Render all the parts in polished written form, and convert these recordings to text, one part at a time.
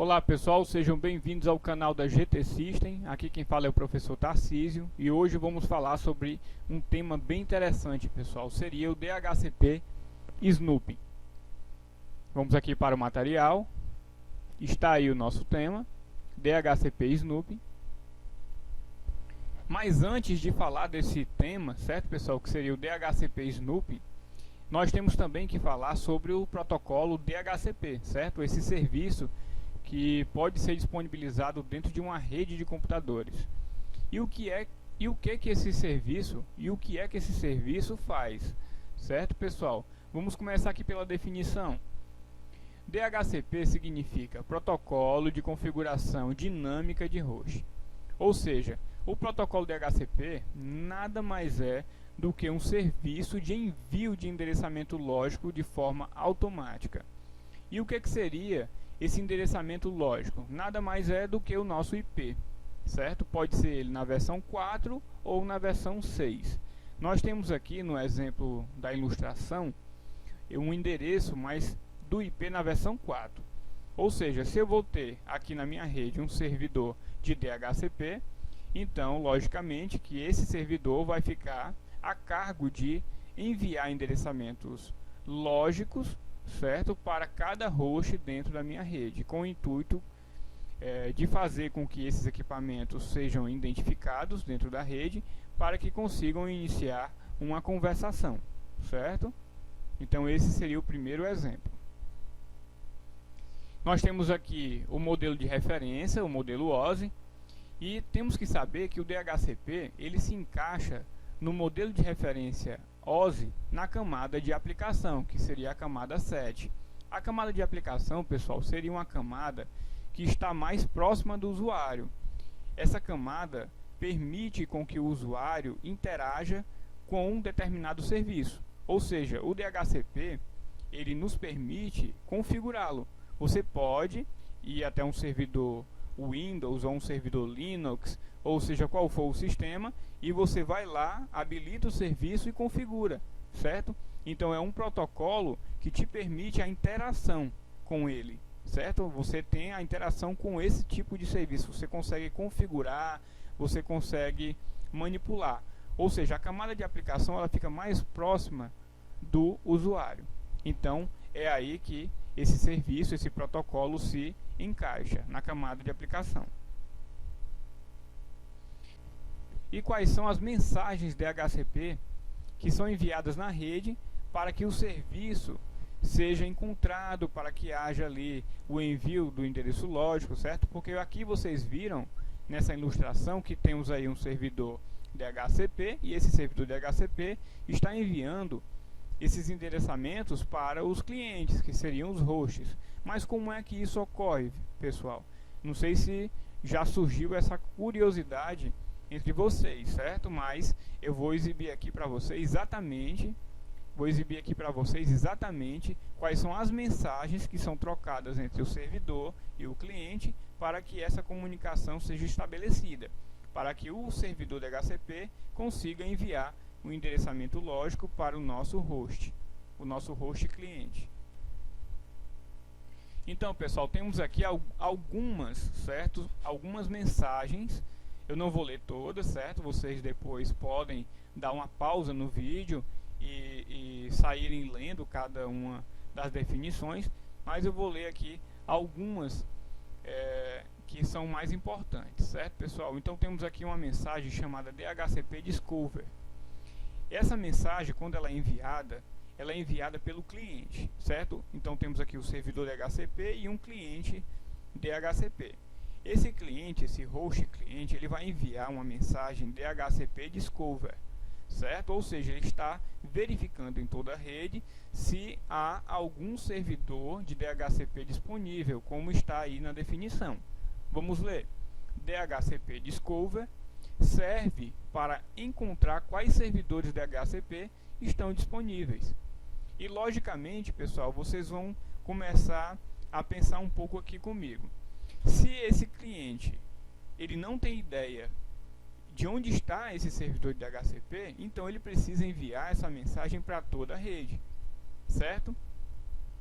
Olá pessoal, sejam bem-vindos ao canal da GT System. Aqui quem fala é o professor Tarcísio e hoje vamos falar sobre um tema bem interessante, pessoal. Seria o DHCP Snooping. Vamos aqui para o material. Está aí o nosso tema, DHCP Snooping. Mas antes de falar desse tema, certo pessoal, que seria o DHCP Snooping, nós temos também que falar sobre o protocolo DHCP, certo? Esse serviço que pode ser disponibilizado dentro de uma rede de computadores. E o que é que esse serviço faz, certo pessoal? Vamos começar aqui pela definição. DHCP significa Protocolo de Configuração Dinâmica de Host. Ou seja, o protocolo DHCP nada mais é do que um serviço de envio de endereçamento lógico de forma automática. E o que seria esse endereçamento lógico? Nada mais é do que o nosso IP, certo? Pode ser ele na versão 4 ou na versão 6. Nós temos aqui no exemplo da ilustração um endereço mais do IP na versão 4. Ou seja, se eu vou ter aqui na minha rede um servidor de DHCP, então logicamente que esse servidor vai ficar a cargo de enviar endereçamentos lógicos, certo, para cada host dentro da minha rede, com o intuito de fazer com que esses equipamentos sejam identificados dentro da rede para que consigam iniciar uma conversação, certo? Então esse seria o primeiro exemplo. Nós temos aqui o modelo de referência, o modelo OSI, e temos que saber que o DHCP ele se encaixa no modelo de referência OSI na camada de aplicação, que seria a camada 7. A camada de aplicação, pessoal, seria uma camada que está mais próxima do usuário. Essa camada permite com que o usuário interaja com um determinado serviço. Ou seja, o DHCP ele nos permite configurá-lo. Você pode ir até um servidor Windows ou um servidor Linux, ou seja qual for o sistema, e você vai lá, habilita o serviço e configura, certo? Então é um protocolo que te permite a interação com ele, certo? Você tem a interação com esse tipo de serviço, você consegue configurar, você consegue manipular, ou seja, a camada de aplicação ela fica mais próxima do usuário. Então é aí que esse serviço, esse protocolo se encaixa na camada de aplicação. E quais são as mensagens DHCP que são enviadas na rede para que o serviço seja encontrado, para que haja ali o envio do endereço lógico, certo? Porque aqui vocês viram nessa ilustração que temos aí um servidor DHCP e esse servidor DHCP está enviando esses endereçamentos para os clientes, que seriam os hosts. Mas como é que isso ocorre, pessoal? Não sei se já surgiu essa curiosidade entre vocês, certo? Mas eu vou exibir aqui para vocês exatamente quais são as mensagens que são trocadas entre o servidor e o cliente para que essa comunicação seja estabelecida, para que o servidor DHCP consiga enviar o endereçamento lógico para o nosso host cliente. Então, pessoal, temos aqui algumas mensagens. Eu não vou ler todas, certo? Vocês depois podem dar uma pausa no vídeo e saírem lendo cada uma das definições, mas eu vou ler aqui algumas que são mais importantes, certo, pessoal? Então temos aqui uma mensagem chamada DHCP Discover. Essa mensagem, quando ela é enviada pelo cliente, certo? Então temos aqui o servidor DHCP e um cliente DHCP. Esse cliente, esse host cliente, ele vai enviar uma mensagem DHCP Discover, certo? Ou seja, ele está verificando em toda a rede se há algum servidor de DHCP disponível, como está aí na definição. Vamos ler. DHCP Discover serve para encontrar quais servidores DHCP estão disponíveis. E logicamente, pessoal, vocês vão começar a pensar um pouco aqui comigo. Se esse cliente ele não tem ideia de onde está esse servidor de DHCP, então ele precisa enviar essa mensagem para toda a rede, certo?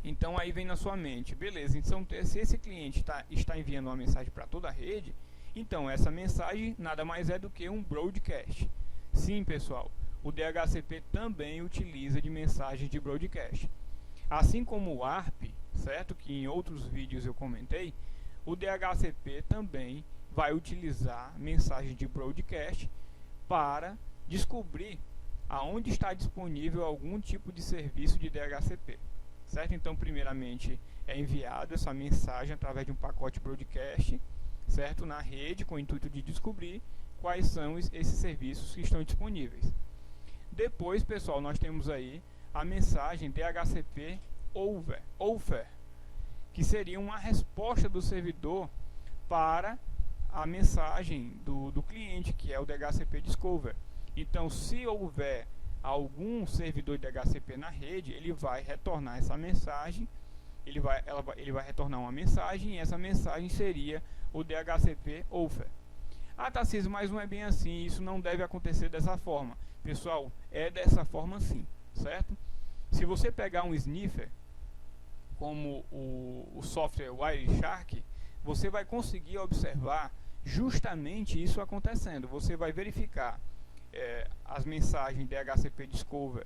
Então aí vem na sua mente, beleza, então se esse cliente está enviando uma mensagem para toda a rede, então essa mensagem nada mais é do que um broadcast. Sim, pessoal, o DHCP também utiliza de mensagens de broadcast. Assim como o ARP, certo? Que em outros vídeos eu comentei, o DHCP também vai utilizar mensagens de broadcast para descobrir aonde está disponível algum tipo de serviço de DHCP. Certo? Então, primeiramente, é enviada essa mensagem através de um pacote broadcast, certo? Na rede, com o intuito de descobrir quais são esses serviços que estão disponíveis. Depois, pessoal, nós temos aí a mensagem DHCP Over, que seria uma resposta do servidor para a mensagem do cliente, que é o DHCP Discover. Então, se houver algum servidor de DHCP na rede, ele vai retornar essa mensagem, ele vai retornar uma mensagem, e essa mensagem seria o DHCP Over. Ah, Tarcísio, mas não é bem assim, isso não deve acontecer dessa forma. Pessoal, é dessa forma sim, certo? Se você pegar um sniffer, como o software Wireshark, você vai conseguir observar justamente isso acontecendo. Você vai verificar as mensagens DHCP Discover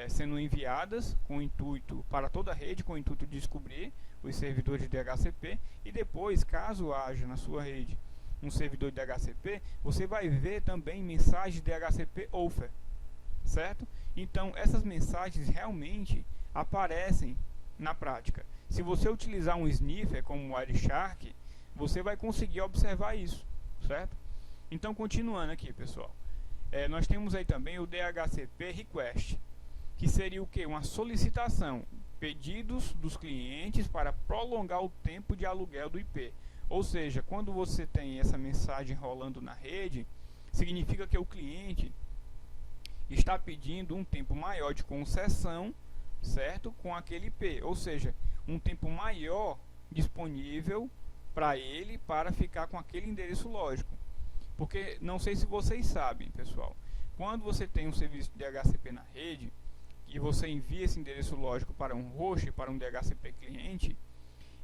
sendo enviadas com o intuito para toda a rede, com o intuito de descobrir os servidores de DHCP, e depois, caso haja na sua rede um servidor de DHCP, você vai ver também mensagens de DHCP Over, certo? Então essas mensagens realmente aparecem na prática. Se você utilizar um sniffer como o Wireshark, você vai conseguir observar isso, certo? Então, continuando aqui, pessoal, nós temos aí também o DHCP Request, que seria o que? Uma solicitação, pedidos dos clientes para prolongar o tempo de aluguel do IP. Ou seja, quando você tem essa mensagem rolando na rede, significa que o cliente está pedindo um tempo maior de concessão, certo? Com aquele IP, ou seja, um tempo maior disponível para ele para ficar com aquele endereço lógico. Porque não sei se vocês sabem, pessoal, quando você tem um serviço de DHCP na rede e você envia esse endereço lógico para um host, para um DHCP cliente,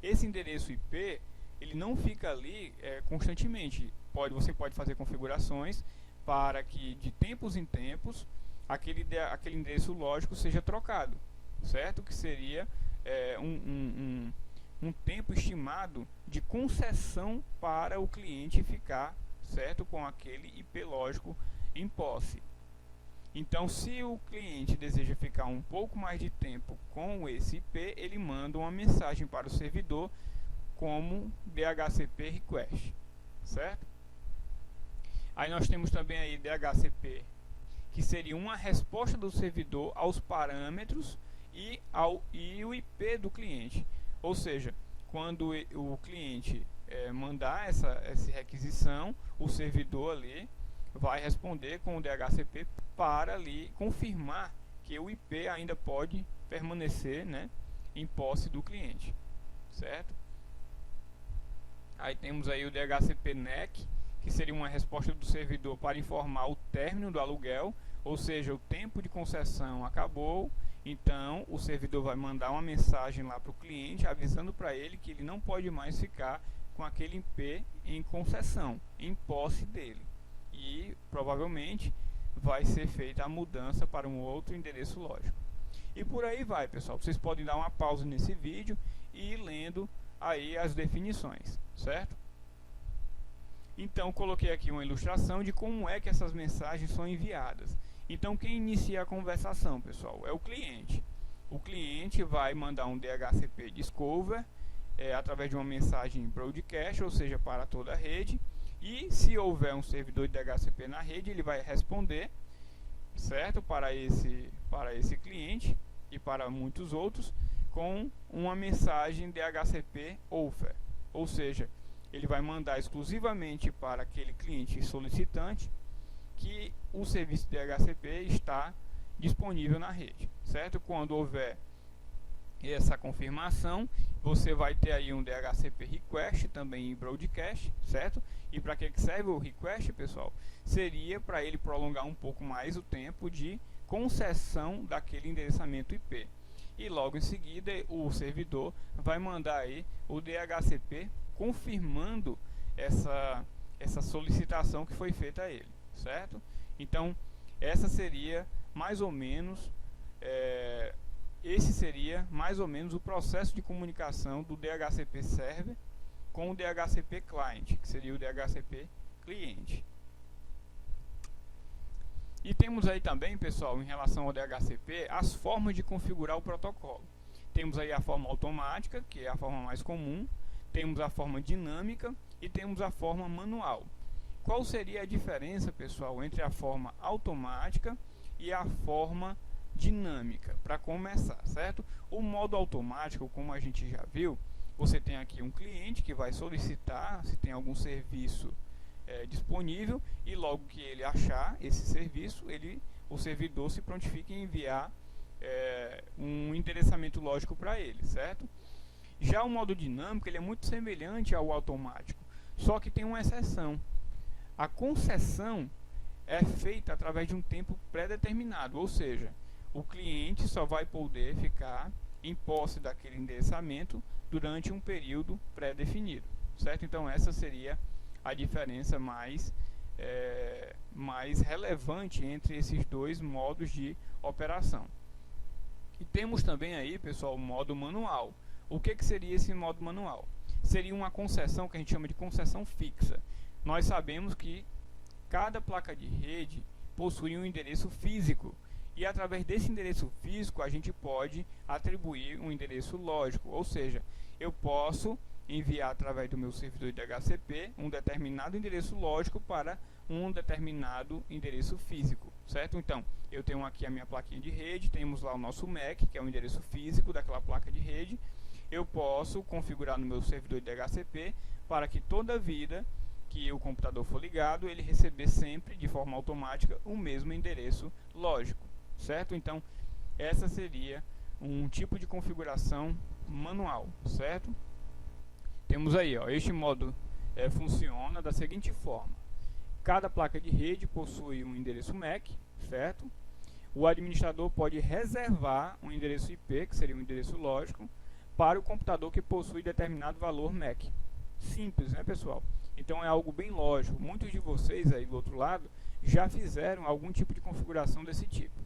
esse endereço IP ele não fica ali constantemente. Você pode fazer configurações para que de tempos em tempos aquele endereço lógico seja trocado, certo? Que seria um tempo estimado de concessão para o cliente ficar, certo, com aquele IP lógico em posse. Então, se o cliente deseja ficar um pouco mais de tempo com esse IP, ele manda uma mensagem para o servidor como DHCP Request, certo? Aí nós temos também aí DHCP, que seria uma resposta do servidor aos parâmetros e o IP do cliente. Ou seja, quando o cliente mandar essa requisição, o servidor ali vai responder com o DHCP para ali confirmar que o IP ainda pode permanecer, né, em posse do cliente, certo? Aí temos aí o DHCP NEC, que seria uma resposta do servidor para informar o término do aluguel, ou seja, o tempo de concessão acabou, então o servidor vai mandar uma mensagem lá para o cliente avisando para ele que ele não pode mais ficar com aquele IP em concessão, em posse dele, e provavelmente vai ser feita a mudança para um outro endereço lógico. E por aí vai, pessoal. Vocês podem dar uma pausa nesse vídeo e ir lendo aí as definições, certo? Então coloquei aqui uma ilustração de como é que essas mensagens são enviadas. Então quem inicia a conversação, pessoal, é o cliente. O cliente vai mandar um DHCP Discover através de uma mensagem broadcast, ou seja, para toda a rede. E se houver um servidor de DHCP na rede, ele vai responder, certo, para esse cliente e para muitos outros, com uma mensagem DHCP Over, ou seja, ele vai mandar exclusivamente para aquele cliente solicitante que o serviço de DHCP está disponível na rede, certo? Quando houver essa confirmação, você vai ter aí um DHCP Request também em broadcast, certo? E para que serve o request, pessoal? Seria para ele prolongar um pouco mais o tempo de concessão daquele endereçamento IP. e logo em seguida o servidor vai mandar aí o DHCP confirmando essa solicitação que foi feita a ele, certo? Então essa seria mais ou menos esse seria mais ou menos o processo de comunicação do DHCP Server com o DHCP Client, que seria o DHCP cliente. E temos aí também, pessoal, em relação ao DHCP, as formas de configurar o protocolo. Temos aí a forma automática, que é a forma mais comum, temos a forma dinâmica e temos a forma manual. Qual seria a diferença, pessoal, entre a forma automática e a forma dinâmica? Para começar, certo? O modo automático, como a gente já viu, você tem aqui um cliente que vai solicitar se tem algum serviço disponível, e logo que ele achar esse serviço, o servidor se prontifica em enviar um endereçamento lógico para ele, certo? Já o modo dinâmico ele é muito semelhante ao automático, só que tem uma exceção. A concessão é feita através de um tempo pré-determinado, ou seja, o cliente só vai poder ficar em posse daquele endereçamento durante um período pré-definido, certo? Então essa seria a diferença mais relevante entre esses dois modos de operação. E temos também aí, pessoal, o modo manual. O que seria esse modo manual? Seria uma concessão que a gente chama de concessão fixa. Nós sabemos que cada placa de rede possui um endereço físico, e através desse endereço físico a gente pode atribuir um endereço lógico, ou seja, eu posso enviar através do meu servidor de DHCP um determinado endereço lógico para um determinado endereço físico, certo? Então, eu tenho aqui a minha plaquinha de rede, temos lá o nosso MAC, que é o endereço físico daquela placa de rede. Eu posso configurar no meu servidor de DHCP para que toda vida que o computador for ligado, ele receber sempre, de forma automática, o mesmo endereço lógico, certo? Então, essa seria um tipo de configuração manual, certo? Temos aí, ó, este modo funciona da seguinte forma: cada placa de rede possui um endereço MAC, certo? O administrador pode reservar um endereço IP, que seria um endereço lógico, para o computador que possui determinado valor MAC. Simples, né, pessoal? Então é algo bem lógico. Muitos de vocês aí do outro lado já fizeram algum tipo de configuração desse tipo.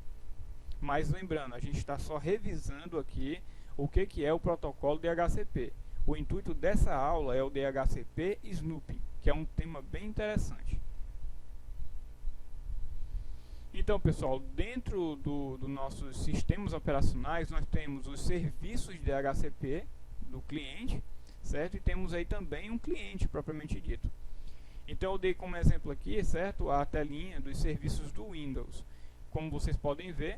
Mas lembrando, a gente está só revisando aqui o que é o protocolo DHCP. O intuito dessa aula é o DHCP Snooping, que é um tema bem interessante. Então, pessoal, dentro dos nossos sistemas operacionais, nós temos os serviços de DHCP do cliente, certo? E temos aí também um cliente propriamente dito. Então, eu dei como exemplo aqui, certo, a telinha dos serviços do Windows. Como vocês podem ver,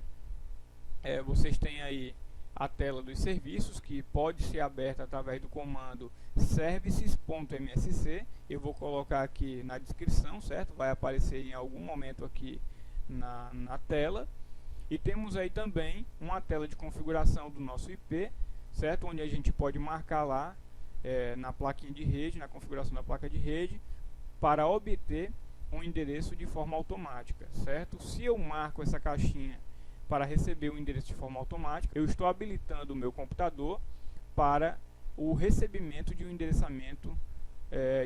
vocês têm aí a tela dos serviços, que pode ser aberta através do comando services.msc. Eu vou colocar aqui na descrição, certo? Vai aparecer em algum momento aqui na tela. E temos aí também uma tela de configuração do nosso IP, certo? Onde a gente pode marcar lá na plaquinha de rede, na configuração da placa de rede, para obter um endereço de forma automática, certo? Se eu marco essa caixinha para receber o endereço de forma automática, eu estou habilitando o meu computador para o recebimento de um endereçamento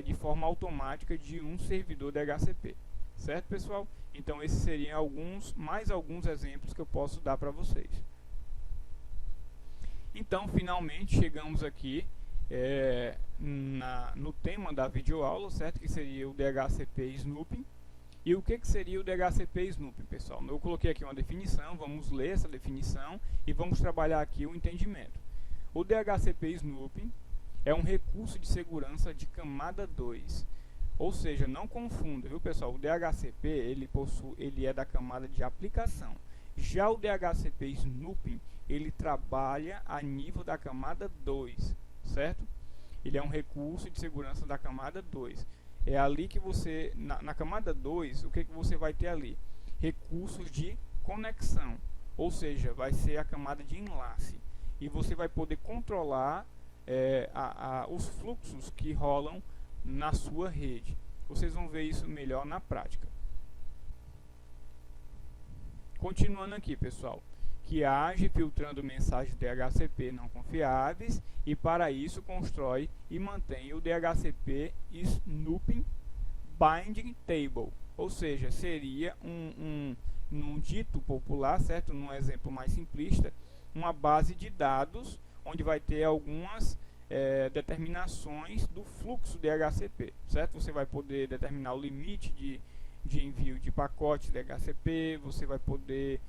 de forma automática de um servidor DHCP, certo, pessoal? Então esses seriam mais alguns exemplos que eu posso dar para vocês. Então finalmente chegamos aqui no tema da videoaula, certo? Que seria o DHCP Snooping. E o que seria o DHCP Snooping, pessoal? Eu coloquei aqui uma definição, vamos ler essa definição e vamos trabalhar aqui o entendimento. O DHCP Snooping é um recurso de segurança de camada 2. Ou seja, não confunda, viu, pessoal? O DHCP ele é da camada de aplicação. Já o DHCP Snooping, ele trabalha a nível da camada 2, certo? Ele é um recurso de segurança da camada 2. É ali que você, na camada 2, o que você vai ter ali? Recursos de conexão, ou seja, vai ser a camada de enlace. E você vai poder controlar os fluxos que rolam na sua rede. Vocês vão ver isso melhor na prática. Continuando aqui, pessoal, que age filtrando mensagens DHCP não confiáveis e para isso constrói e mantém o DHCP Snooping Binding Table, ou seja, seria num dito popular, certo? Num exemplo mais simplista, uma base de dados onde vai ter algumas determinações do fluxo DHCP, certo? Você vai poder determinar o limite de envio de pacotes DHCP, você vai poder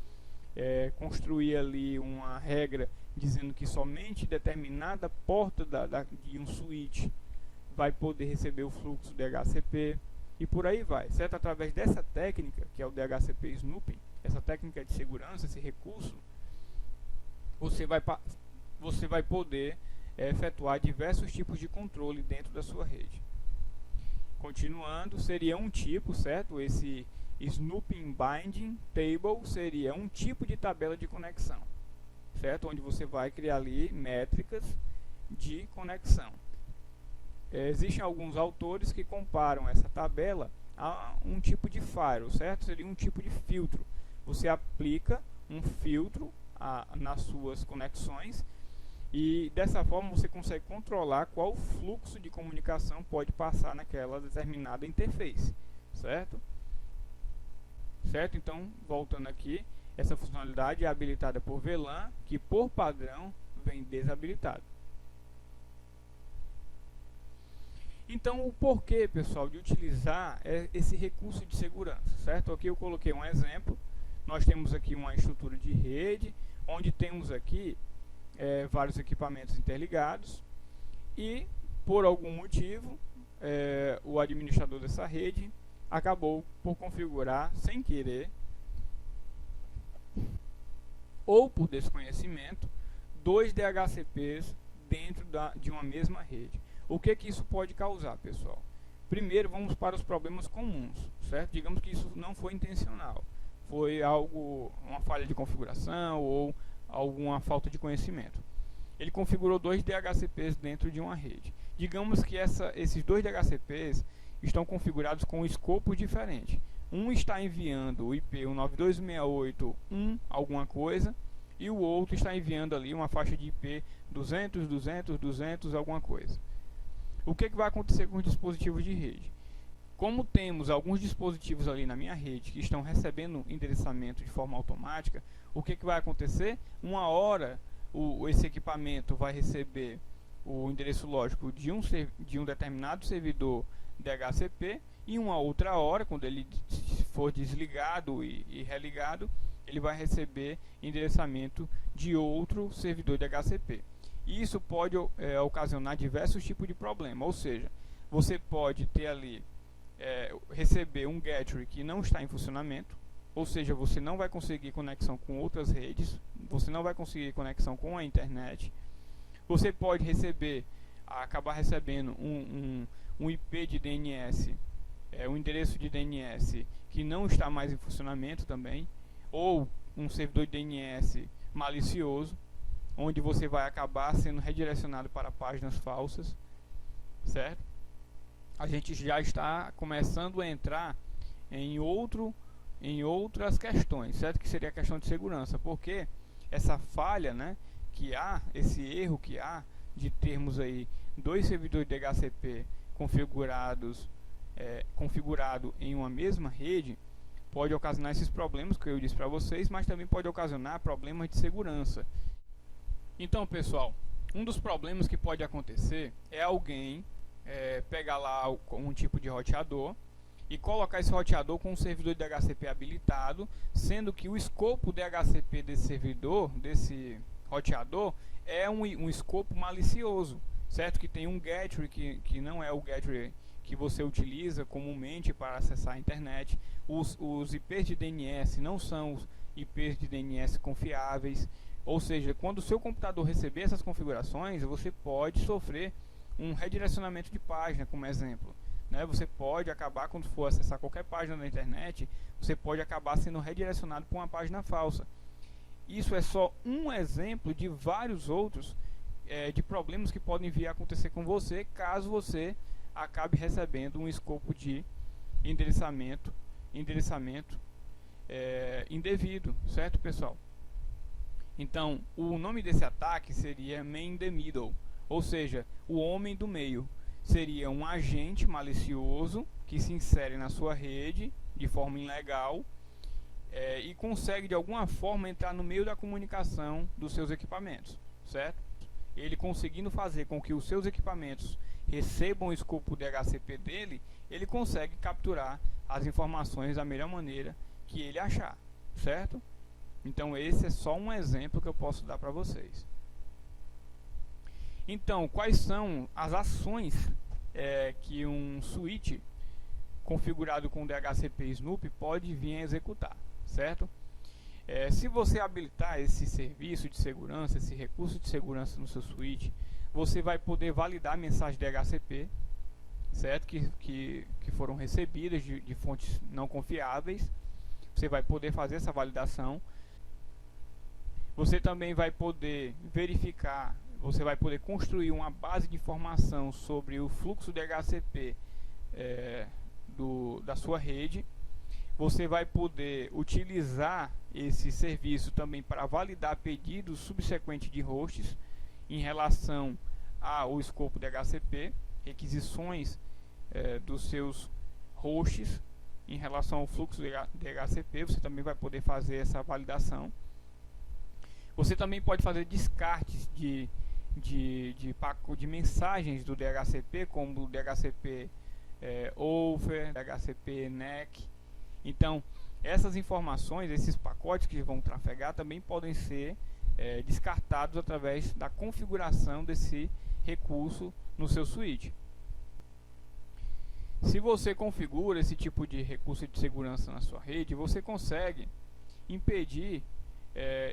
construir ali uma regra dizendo que somente determinada porta de um switch vai poder receber o fluxo DHCP e por aí vai, certo? Através dessa técnica, que é o DHCP Snooping, essa técnica de segurança, esse recurso, você vai poder efetuar diversos tipos de controle dentro da sua rede. Continuando, seria um tipo, certo? Esse Snooping Binding Table seria um tipo de tabela de conexão, certo? Onde você vai criar ali métricas de conexão. Existem alguns autores que comparam essa tabela a um tipo de firewall, certo? Seria um tipo de filtro. Você aplica um filtro nas suas conexões e dessa forma você consegue controlar qual fluxo de comunicação pode passar naquela determinada interface, certo? Certo? Então, voltando aqui, essa funcionalidade é habilitada por VLAN, que por padrão vem desabilitado. Então, o porquê, pessoal, de utilizar esse recurso de segurança, certo? Aqui eu coloquei um exemplo. Nós temos aqui uma estrutura de rede, onde temos aqui vários equipamentos interligados e, por algum motivo, o administrador dessa rede acabou por configurar, sem querer, ou por desconhecimento, 2 DHCPs dentro de uma mesma rede. O que isso pode causar, pessoal? Primeiro, vamos para os problemas comuns, certo? Digamos que isso não foi intencional. Foi uma falha de configuração ou alguma falta de conhecimento. Ele configurou 2 DHCPs dentro de uma rede. Digamos que esses 2 DHCPs estão configurados com escopos diferentes. Um está enviando o IP 192.168.1 alguma coisa e o outro está enviando ali uma faixa de IP 200, 200, 200 alguma coisa. O que vai acontecer com os dispositivos de rede? Como temos alguns dispositivos ali na minha rede que estão recebendo endereçamento de forma automática, o que vai acontecer? Uma hora esse equipamento vai receber o endereço lógico de um determinado servidor DHCP e uma outra hora, quando ele for desligado e religado, ele vai receber endereçamento de outro servidor DHCP. Isso pode ocasionar diversos tipos de problema, ou seja, você pode ter ali receber um gateway que não está em funcionamento, ou seja, você não vai conseguir conexão com outras redes, você não vai conseguir conexão com a internet. Você pode acabar recebendo um IP de DNS, um endereço de DNS que não está mais em funcionamento também, ou um servidor de DNS malicioso, onde você vai acabar sendo redirecionado para páginas falsas, certo? A gente já está começando a entrar em outras questões, certo? Que seria a questão de segurança, porque essa falha, né, que há, esse erro que há de termos aí 2 servidores de DHCP configurado em uma mesma rede, pode ocasionar esses problemas que eu disse para vocês, mas também pode ocasionar problemas de segurança. Então, pessoal, um dos problemas que pode acontecer é alguém pegar lá um tipo de roteador e colocar esse roteador com um servidor de DHCP habilitado, sendo que o escopo DHCP desse servidor, desse roteador, é um escopo malicioso, certo? Que tem um gateway que não é o gateway que você utiliza comumente para acessar a internet. Os IPs de DNS não são os IPs de DNS confiáveis, ou seja, quando o seu computador receber essas configurações, você pode sofrer um redirecionamento de página, como exemplo, né? Você pode acabar, quando for acessar qualquer página da internet, você pode acabar sendo redirecionado para uma página falsa. Isso é só um exemplo de vários outros de problemas que podem vir a acontecer com você, caso você acabe recebendo um escopo de endereçamento indevido, certo, pessoal? Então, o nome desse ataque seria Man in the Middle, ou seja, o homem do meio. Seria um agente malicioso que se insere na sua rede de forma ilegal e consegue de alguma forma entrar no meio da comunicação dos seus equipamentos, certo? Ele conseguindo fazer com que os seus equipamentos recebam o escopo DHCP dele, ele consegue capturar as informações da melhor maneira que ele achar, certo? Então esse é só um exemplo que eu posso dar para vocês. Então, quais são as ações que um switch configurado com DHCP Snoop pode vir a executar, certo? Se você habilitar esse serviço de segurança, esse recurso de segurança no seu switch, você vai poder validar mensagens DHCP, certo? Que foram recebidas de fontes não confiáveis. Você vai poder fazer essa validação. Você também vai poder verificar, você vai poder construir uma base de informação sobre o fluxo DHCP da sua rede. Você vai poder utilizar esse serviço também para validar pedidos subsequentes de hosts em relação ao escopo DHCP, requisições dos seus hosts em relação ao fluxo DHCP. Você também vai poder fazer essa validação. Você também pode fazer descartes de mensagens do DHCP, como o DHCP over, DHCP neck. Então, essas informações, esses pacotes que vão trafegar também podem ser descartados através da configuração desse recurso no seu switch. Se você configura esse tipo de recurso de segurança na sua rede, você consegue impedir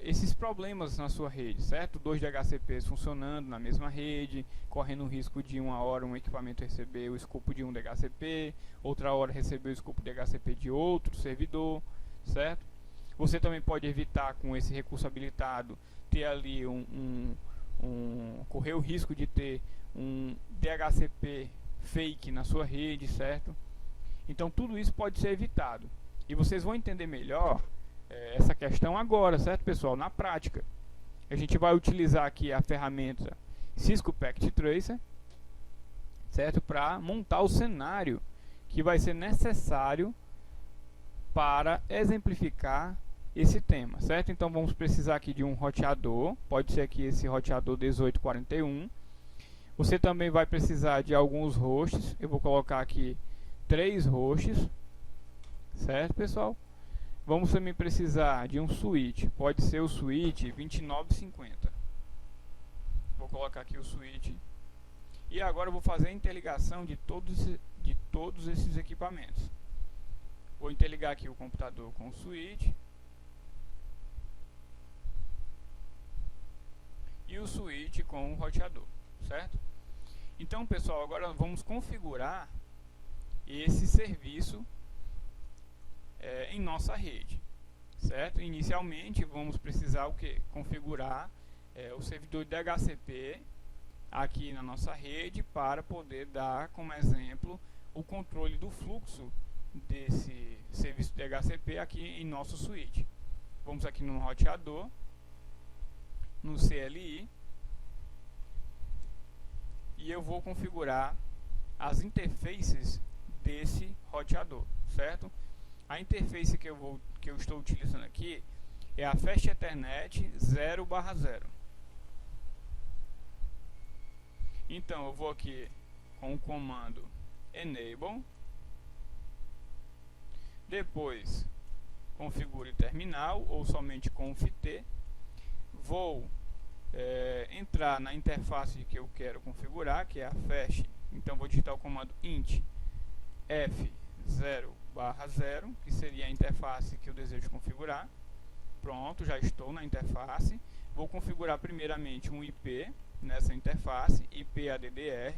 esses problemas na sua rede, certo? 2 DHCPs funcionando na mesma rede, correndo o risco de uma hora um equipamento receber o escopo de um DHCP, outra hora receber o escopo DHCP de outro servidor, certo? Você também pode evitar, com esse recurso habilitado, ter ali correr o risco de ter um DHCP fake na sua rede, certo? Então tudo isso pode ser evitado. E vocês vão entender melhor essa questão agora, certo, pessoal? Na prática, a gente vai utilizar aqui a ferramenta Cisco Packet Tracer, certo? Para montar o cenário que vai ser necessário para exemplificar esse tema, certo? Então vamos precisar aqui de um roteador, pode ser aqui esse roteador 1841. Você também vai precisar de alguns hosts, eu vou colocar aqui 3 hosts, certo, pessoal? Vamos também precisar de um switch, pode ser o switch 2950. Vou colocar aqui o switch. E agora eu vou fazer a interligação de todos esses equipamentos. Vou interligar aqui o computador com o switch. E o switch com o roteador, certo? Então, pessoal, agora vamos configurar esse serviço em nossa rede, certo? Inicialmente vamos precisar configurar o servidor de DHCP aqui na nossa rede para poder dar como exemplo o controle do fluxo desse serviço de DHCP aqui em nosso switch. Vamos aqui no roteador, no CLI, e eu vou configurar as interfaces desse roteador, certo? A interface que eu estou utilizando aqui é a Fast Ethernet 0/0. Então eu vou aqui com o comando enable, depois configure terminal ou somente conft. Vou entrar na interface que eu quero configurar, que é a Fast. Então vou digitar o comando int f0/0, que seria a interface que eu desejo configurar. Pronto, já estou na interface. Vou configurar primeiramente um IP nessa interface, IP ADDR.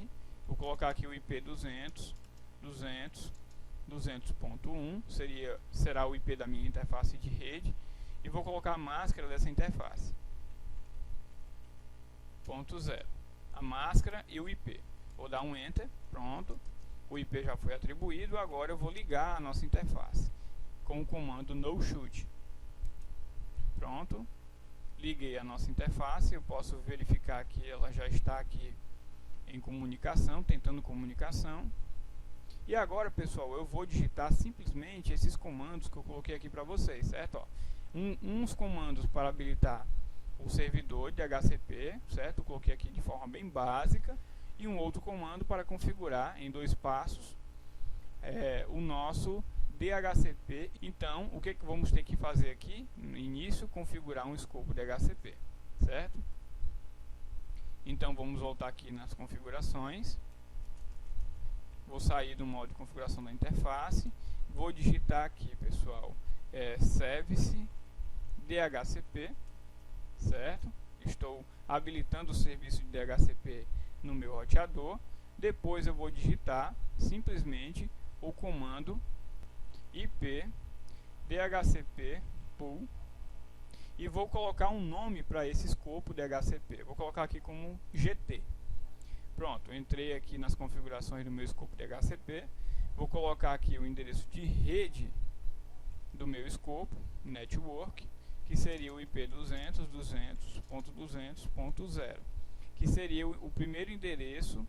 Vou colocar aqui o IP 200.200.200.1, será o IP da minha interface de rede. E vou colocar a máscara dessa interface. .0, a máscara e o IP. Vou dar um Enter, pronto. O IP já foi atribuído, agora eu vou ligar a nossa interface com o comando no shoot. Pronto, liguei a nossa interface, eu posso verificar que ela já está aqui em comunicação, tentando comunicação. E agora, pessoal, eu vou digitar simplesmente esses comandos que eu coloquei aqui para vocês, certo? Ó, uns comandos para habilitar o servidor de HCP, certo? Eu coloquei aqui de forma bem básica. E um outro comando para configurar em 2 passos o nosso DHCP. Então, o que vamos ter que fazer aqui? No início, configurar um escopo DHCP, certo? Então, vamos voltar aqui nas configurações. Vou sair do modo de configuração da interface. Vou digitar aqui, pessoal, service DHCP, certo? Estou habilitando o serviço de DHCP no meu roteador. Depois eu vou digitar simplesmente o comando IP DHCP pool e vou colocar um nome para esse escopo DHCP. Vou colocar aqui como GT. Pronto, entrei aqui nas configurações do meu escopo DHCP. Vou colocar aqui o endereço de rede do meu escopo network, que seria o IP 200.200.200.0, que seria o primeiro endereço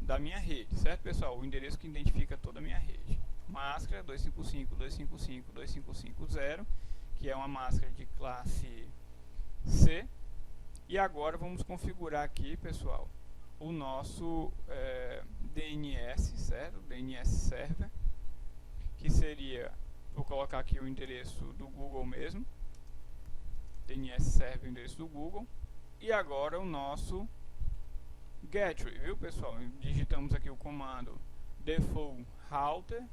da minha rede, certo, pessoal? O endereço que identifica toda a minha rede. Máscara 255.255.255.0, que é uma máscara de classe C. E agora vamos configurar aqui, pessoal, o nosso DNS, certo? DNS Server, que seria, vou colocar aqui o endereço do Google mesmo. DNS Server, o endereço do Google. E agora o nosso Gateway, viu, pessoal? Digitamos aqui o comando default router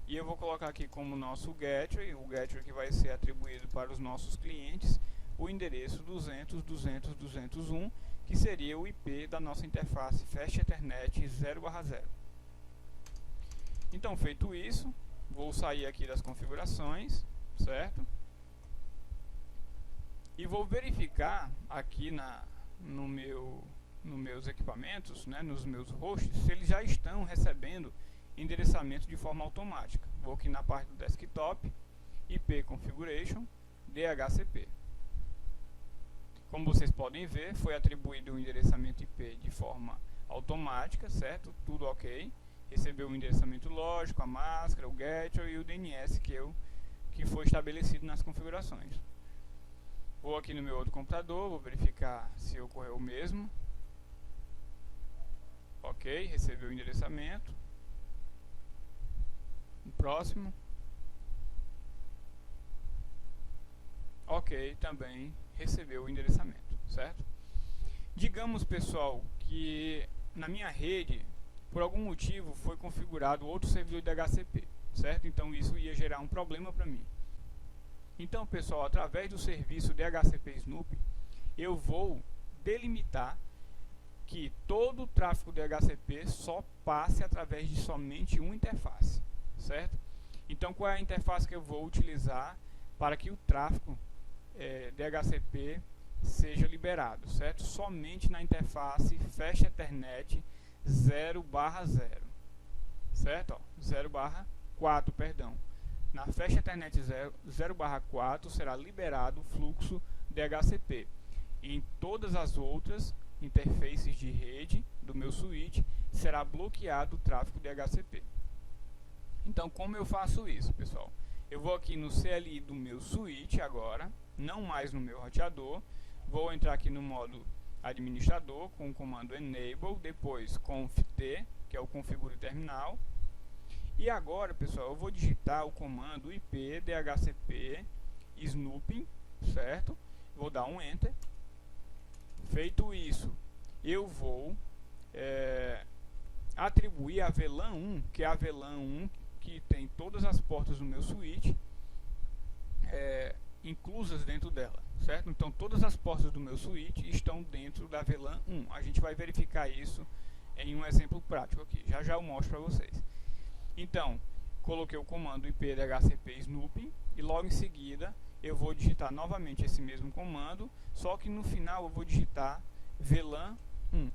e eu vou colocar aqui como nosso Gateway, o Gateway que vai ser atribuído para os nossos clientes, o endereço 200.200.201, que seria o IP da nossa interface Fast Ethernet 0/0. Então, feito isso, vou sair aqui das configurações, certo? E vou verificar aqui nos meus equipamentos, né, nos meus hosts, se eles já estão recebendo endereçamento de forma automática. Vou aqui na parte do desktop, IP Configuration, DHCP. Como vocês podem ver, foi atribuído o endereçamento IP de forma automática, certo? Tudo ok. Recebeu o endereçamento lógico, a máscara, o gateway e o DNS que foi estabelecido nas configurações. Vou aqui no meu outro computador, vou verificar se ocorreu o mesmo. Ok, recebeu o endereçamento. O próximo. Ok, também recebeu o endereçamento, certo? Digamos, pessoal, que na minha rede, por algum motivo, foi configurado outro servidor de DHCP, certo? Então isso ia gerar um problema para mim. Então, pessoal, através do serviço DHCP Snoop, eu vou delimitar que todo o tráfego DHCP só passe através de somente uma interface, certo? Então, qual é a interface que eu vou utilizar para que o tráfego DHCP seja liberado, certo? Somente na interface Fast Ethernet 0/0, certo? 0/4, perdão. Na Fast Ethernet 0/4 será liberado o fluxo DHCP. Em todas as outras interfaces de rede do meu switch será bloqueado o tráfego DHCP. Então, como eu faço isso, pessoal? Eu vou aqui no CLI do meu switch agora, não mais no meu roteador. Vou entrar aqui no modo administrador com o comando enable, depois conft, que é o configure terminal. E agora, pessoal, eu vou digitar o comando IP DHCP snooping, certo? Vou dar um enter. Feito isso, eu vou atribuir a VLAN 1, que é a VLAN 1 que tem todas as portas do meu switch inclusas dentro dela, certo? Então todas as portas do meu switch estão dentro da VLAN 1. A gente vai verificar isso em um exemplo prático aqui. Já já eu mostro para vocês. Então, coloquei o comando IP DHCP snooping e logo em seguida eu vou digitar novamente esse mesmo comando, só que no final eu vou digitar VLAN 1.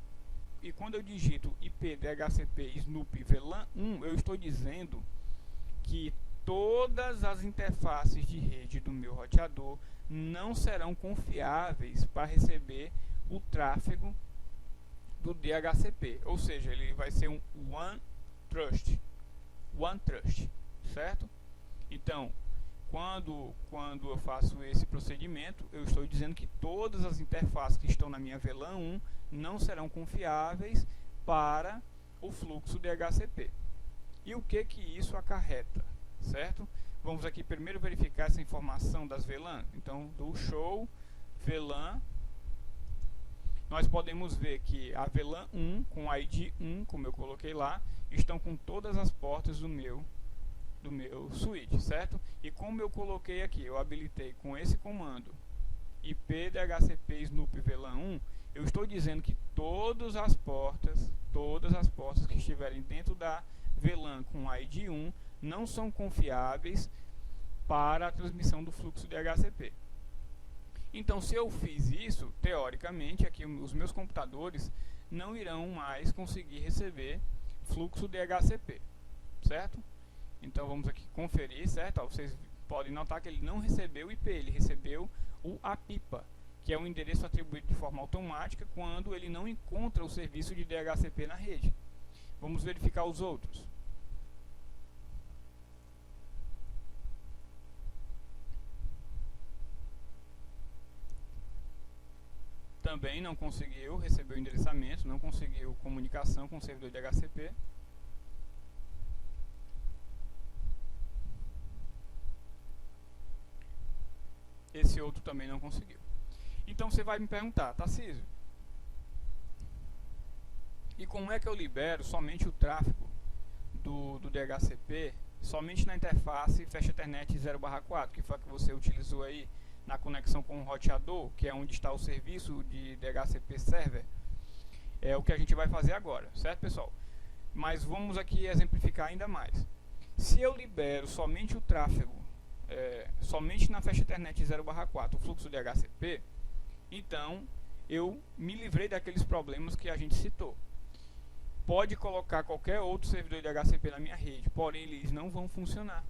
E quando eu digito IP DHCP snoop VLAN 1, eu estou dizendo que todas as interfaces de rede do meu roteador não serão confiáveis para receber o tráfego do DHCP, ou seja, ele vai ser um One Trust, certo? Então, quando eu faço esse procedimento, eu estou dizendo que todas as interfaces que estão na minha VLAN 1 não serão confiáveis para o fluxo DHCP. E o que isso acarreta, certo? Vamos aqui primeiro verificar essa informação das VLAN. Então, do show VLAN, nós podemos ver que a VLAN 1 com ID 1, como eu coloquei lá, estão com todas as portas do meu switch, certo? E como eu coloquei aqui, eu habilitei com esse comando IP DHCP Snoop VLAN 1, eu estou dizendo que todas as portas que estiverem dentro da VLAN com ID 1 não são confiáveis para a transmissão do fluxo DHCP. Então, se eu fiz isso, teoricamente, aqui os meus computadores não irão mais conseguir receber fluxo DHCP, certo? Então, vamos aqui conferir, certo? Ó, vocês podem notar que ele não recebeu o IP, ele recebeu o APIPA, que é um endereço atribuído de forma automática quando ele não encontra o serviço de DHCP na rede. Vamos verificar os outros. Também não conseguiu receber o endereçamento, não conseguiu comunicação com o servidor de DHCP. Esse outro também não conseguiu. Então você vai me perguntar, Tarcísio, e como é que eu libero somente o tráfego do DHCP somente na interface Fast Ethernet 0/4, que foi a que você utilizou aí na conexão com o roteador, que é onde está o serviço de DHCP Server? É o que a gente vai fazer agora, certo, pessoal? Mas vamos aqui exemplificar ainda mais. Se eu libero somente o tráfego, somente na Fast Ethernet 0/4, o fluxo de DHCP, então eu me livrei daqueles problemas que a gente citou. Pode colocar qualquer outro servidor de DHCP na minha rede, porém eles não vão funcionar.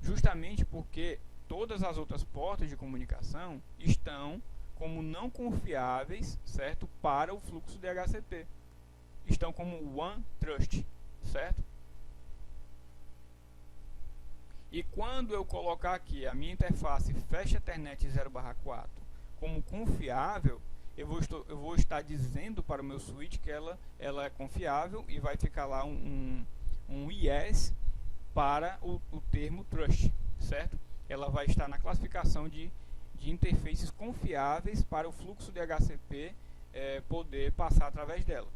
Justamente porque todas as outras portas de comunicação estão como não confiáveis, certo, para o fluxo de DHCP. Estão como One Trust, certo? E quando eu colocar aqui a minha interface Fast Ethernet 0/4 como confiável, eu vou estar dizendo para o meu switch que ela é confiável e vai ficar lá um yes para o termo Trust, certo? Ela vai estar na classificação de interfaces confiáveis para o fluxo de DHCP poder passar através dela.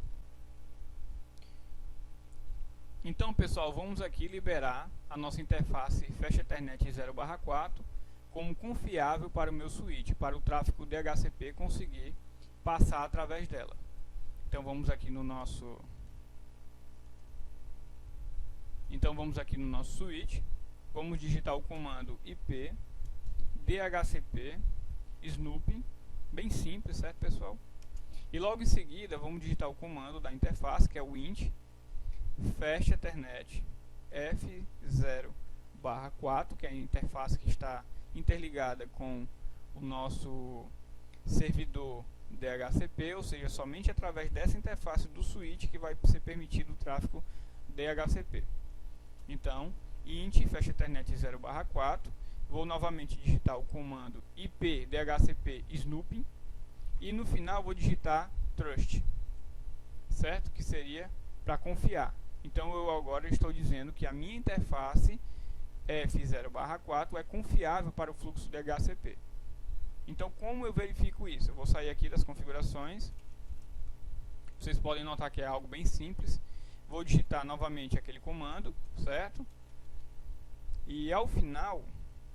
Então, pessoal, vamos aqui liberar a nossa interface Fast Ethernet 0/4 como confiável para o meu switch, para o tráfego DHCP conseguir passar através dela. Então vamos aqui no nosso switch, vamos digitar o comando IP DHCP Snoop, bem simples, certo, pessoal? E logo em seguida vamos digitar o comando da interface, que é o int Fast Ethernet F0/4, que é a interface que está interligada com o nosso servidor DHCP, ou seja, somente através dessa interface do switch que vai ser permitido o tráfego DHCP. Então, int Fast Ethernet 0/4, vou novamente digitar o comando IP DHCP Snoop e no final vou digitar Trust, certo? Que seria para confiar. Então eu agora estou dizendo que a minha interface F0/4 é confiável para o fluxo DHCP. Então, como eu verifico isso? Eu vou sair aqui das configurações. Vocês podem notar que é algo bem simples. Vou digitar novamente aquele comando, certo? E ao final,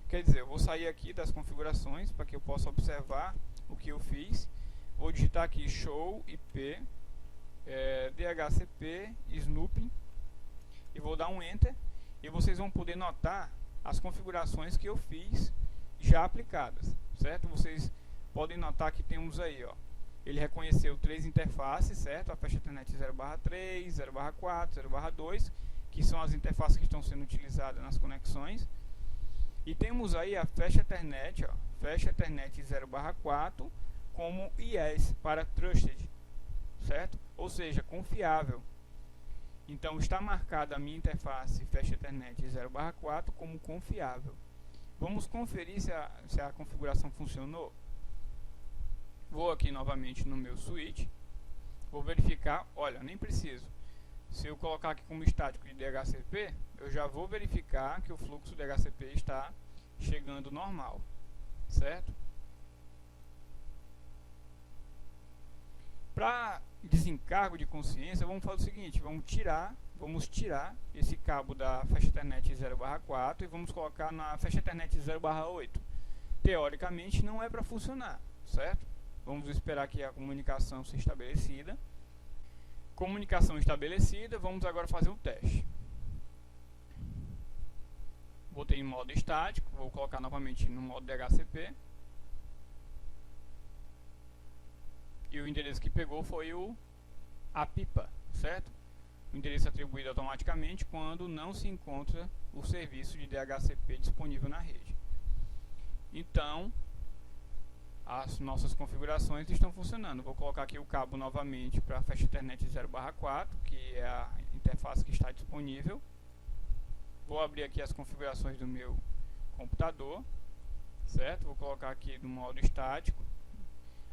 quer dizer, eu vou sair aqui das configurações para que eu possa observar o que eu fiz. Vou digitar aqui show IP DHCP Snoop e vou dar um Enter. E vocês vão poder notar as configurações que eu fiz já aplicadas, certo? Vocês podem notar que temos aí, ó, ele reconheceu 3 interfaces, certo? A Fast Ethernet 0/3, 0/4, 0/2, que são as interfaces que estão sendo utilizadas nas conexões. E temos aí a Fast Ethernet, ó, Fast Ethernet 0/4 como IES para Trusted, certo? Ou seja, confiável. Então está marcada a minha interface Fast Ethernet 0/4 como confiável. Vamos conferir se a configuração funcionou. Vou aqui novamente no meu switch, vou verificar, olha, nem preciso. Se eu colocar aqui como estático de DHCP, eu já vou verificar que o fluxo DHCP está chegando normal, certo? Para desencargo de consciência, vamos fazer o seguinte, vamos tirar esse cabo da Fast Ethernet 0/4 e vamos colocar na Fast Ethernet 0/8. Teoricamente não é para funcionar, certo? Vamos esperar que a comunicação seja estabelecida. Comunicação estabelecida, vamos agora fazer um teste. Botei em modo estático, vou colocar novamente no modo DHCP. E o endereço que pegou foi a pipa, certo? O endereço atribuído automaticamente quando não se encontra o serviço de DHCP disponível na rede. Então, as nossas configurações estão funcionando. Vou colocar aqui o cabo novamente para a Fast Ethernet 0/4, que é a interface que está disponível. Vou abrir aqui as configurações do meu computador, certo? Vou colocar aqui no modo estático.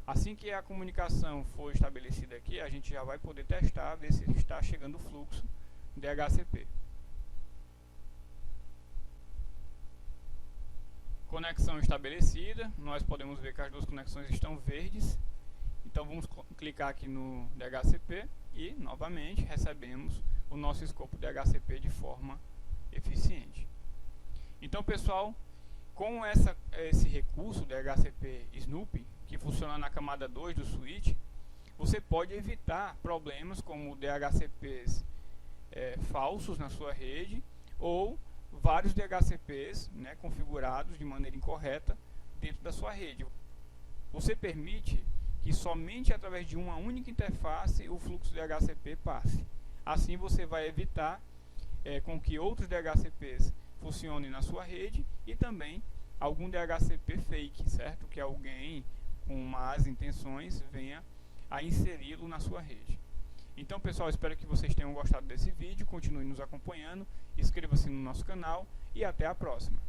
Assim que a comunicação for estabelecida aqui, a gente já vai poder testar, ver se está chegando o fluxo DHCP. Conexão estabelecida, nós podemos ver que as duas conexões estão verdes. Então vamos clicar aqui no DHCP e novamente recebemos o nosso escopo DHCP de forma eficiente. Então, pessoal, com esse recurso DHCP Snoopy, que funciona na camada 2 do switch, você pode evitar problemas como DHCPs falsos na sua rede ou vários DHCPs, né, configurados de maneira incorreta dentro da sua rede. Você permite que somente através de uma única interface o fluxo DHCP passe. Assim você vai evitar com que outros DHCPs funcionem na sua rede e também algum DHCP fake, certo? Que alguém com más intenções venha a inseri-lo na sua rede. Então, pessoal, espero que vocês tenham gostado desse vídeo, continue nos acompanhando, inscreva-se no nosso canal e até a próxima.